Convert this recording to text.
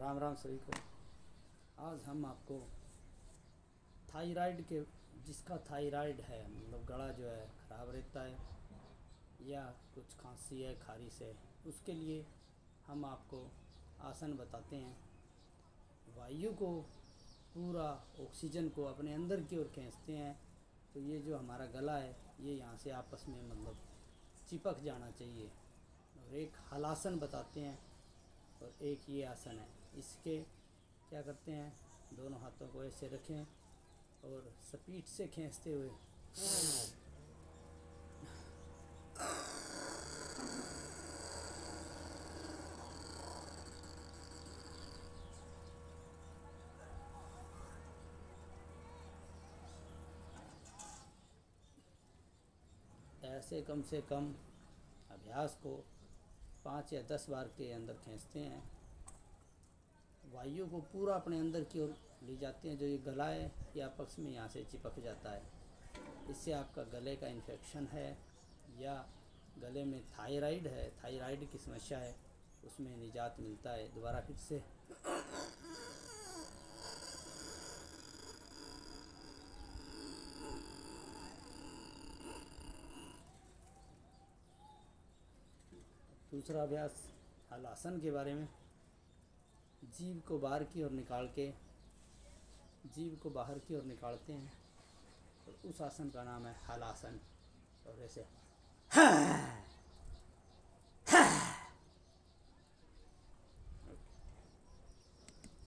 राम राम सभी को। आज हम आपको थायराइड के, जिसका थायराइड है मतलब गला जो है ख़राब रहता है या कुछ खांसी है, खारिश है, उसके लिए हम आपको आसन बताते हैं। वायु को, पूरा ऑक्सीजन को अपने अंदर की ओर खींचते हैं तो ये जो हमारा गला है ये यहाँ से आपस में मतलब चिपक जाना चाहिए। और एक हलासन बताते हैं और एक ये आसन है। इसके क्या करते हैं, दोनों हाथों को ऐसे रखें और स्पीड से खींचते हुए ऐसे कम से कम अभ्यास को 5 या 10 बार के अंदर खींचते हैं। वायु को पूरा अपने अंदर की ओर ले जाते हैं। जो ये गला है ये आपस में यहाँ से चिपक जाता है। इससे आपका गले का इन्फेक्शन है या गले में थायराइड है, थायराइड की समस्या है, उसमें निजात मिलता है। दोबारा फिर से दूसरा अभ्यास हलासन के बारे में। जीभ को बाहर की ओर निकाल के, जीभ को बाहर की ओर निकालते हैं और उस आसन का नाम है हलासन। और ऐसे